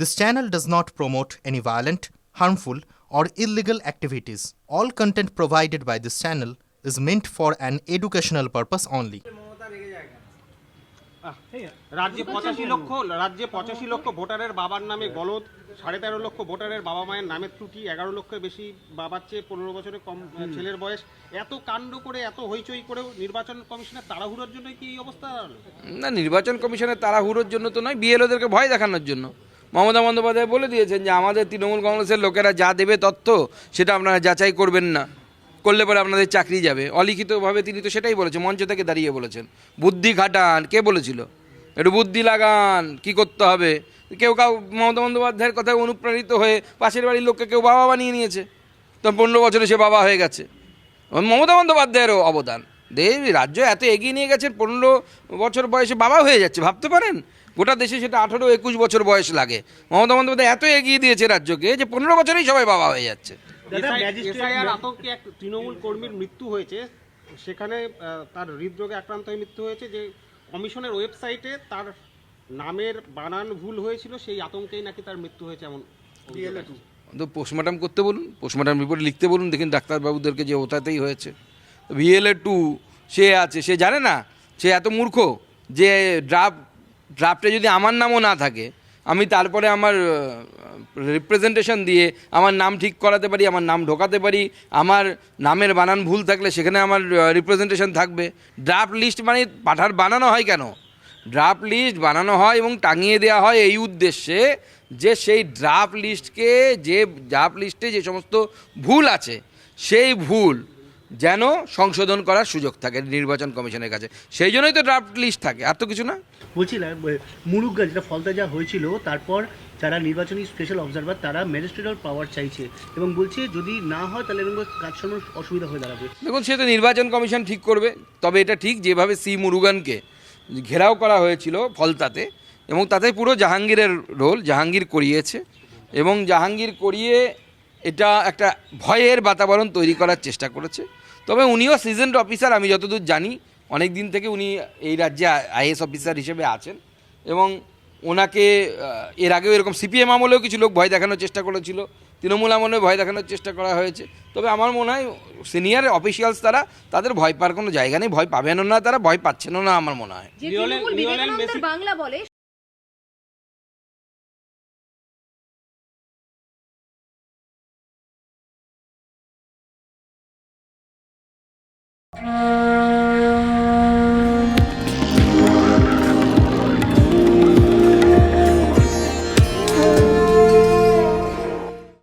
This channel does not promote any violent, harmful, or illegal activities. All content provided by this channel is meant for an educational purpose only. রাজ্যে 85 লক্ষ ভোটারের বাবার নামে গলদ, 13.5 লক্ষ ভোটারের বাবা মায়ের নামের ত্রুটি, 11 লক্ষের বেশি বাবার চেয়ে 15 বছরের কম ছেলের বয়স, এত কাণ্ড করে এত হইচই করেও নির্বাচন কমিশনের তাড়াহুড়োর জন্য কি এই অবস্থা দাঁড়ালো? না, নির্বাচন কমিশনের তাড়াহুড়োর জন্য তো নয়, বিএলওদেরকে ভয় দেখানোর জন্য। মমতা বন্দ্যোপাধ্যায় বলে দিয়েছেন যে আমাদের তৃণমূল কংগ্রেসের লোকেরা যা দেবে তথ্য সেটা আপনারা যাচাই করবেন না, করলে পরে আপনাদের চাকরি যাবে। অলিখিতভাবে তিনি তো সেটাই বলেছেন, মঞ্চ থেকে দাঁড়িয়ে বলেছেন। বুদ্ধি খাটান, কে বলেছিল? একটু বুদ্ধি লাগান, কি করতে হবে। কেউ মমতা বন্দ্যোপাধ্যায়ের কথায় অনুপ্রাণিত হয়ে পাশের বাড়ির লোককে কেউ বাবা বানিয়ে নিয়েছে, তো 15 বছরে সে বাবা হয়ে গেছে। মমতা বন্দ্যোপাধ্যায়েরও অবদান। রাজ্য এত এগিয়ে নিয়ে গেছেন, 15 বছর বয়সে বাবা হয়ে যাচ্ছে, ভাবতে পারেন? গোটা দেশে সেটা 18-21 বছর বয়স লাগে। মমতা বন্দ্যোপাধ্যায় এত এগিয়ে দিয়েছে রাজ্যকে যে 15 বছরেই সবাই বাবা হয়ে যাচ্ছে। এসআইআর আতঙ্কে এক তৃণমূল কর্মীর মৃত্যু হয়েছে, সেখানে তার হৃদরোগে আক্রান্ত হয়ে মৃত্যু হয়েছে। যে কমিশনের ওয়েবসাইটে তার নামের বানান ভুল হয়েছিল, সেই আতঙ্কেই নাকি তার মৃত্যু হয়েছে এমন। তো পোস্টমর্টম করতে বলুন, পোস্টমর্টম রিপোর্ট লিখতে বলুন, দেখুন ডাক্তারবাবুদেরকে যে ওটাতেই হয়েছে। VLA-2 সে আছে, সে জানে না? সে এত মূর্খ যে ড্রাফটে যদি আমার নামও না থাকে, আমি তারপরে আমার রিপ্রেজেন্টেশন দিয়ে আমার নাম ঠিক করাতে পারি, আমার নাম ঢোকাতে পারি। আমার নামের বানান ভুল থাকলে সেখানে আমার রিপ্রেজেন্টেশন থাকবে। ড্রাফট লিস্ট মানে পাঠার বানানো হয় কেন? ড্রাফট লিস্ট বানানো হয় এবং টাঙিয়ে দেওয়া হয় এই উদ্দেশ্যে যে সেই ড্রাফট লিস্টে যে সমস্ত ভুল আছে সেই ভুল যেন সংশোধন করার সুযোগ থাকে নির্বাচন কমিশনের কাছে। সেই জন্যই তো ড্রাফট লিস্ট থাকে, আর তো কিছু না। বলছিলাম মুরুগা যেটা ফলতা যা হয়েছিল, তারপর যারা নির্বাচনী স্পেশাল অবজারভার তারা ম্যাজিস্ট্রেটাল পাওয়ার চাইছে এবং বলছে যদি না হয় তাহলে এবং কাজ সামনে অসুবিধা হয়ে দাঁড়াবে। দেখুন, সে তো নির্বাচন কমিশন ঠিক করবে। তবে এটা ঠিক, যেভাবে সি মুরুগানকে ঘেরাও করা হয়েছিল ফলতাতে, এবং তাতে পুরো জাহাঙ্গীরের রোল, জাহাঙ্গীর করিয়েছে এবং জাহাঙ্গীর করিয়ে এটা একটা ভয়ের বাতাবরণ তৈরি করার চেষ্টা করেছে। তবে উনিও সিজনড অফিসার, আমি যতদূর জানি অনেক দিন থেকে উনি এই রাজ্যে IAS অফিসার হিসেবে আছেন এবং ওনাকে এর আগেও এরকম CPM আমলেও কিছু লোক ভয় দেখানোর চেষ্টা করেছিল, তৃণমূল আমলেও ভয় দেখানোর চেষ্টা করা হয়েছে। তবে আমার মনে হয় সিনিয়র অফিসিয়ালস তাদের ভয় পাওয়ার কোনো জায়গা নেই, ভয় পাবেনও না, তারা ভয় পাচ্ছেনও না আমার মনে হয়। বাংলা বলে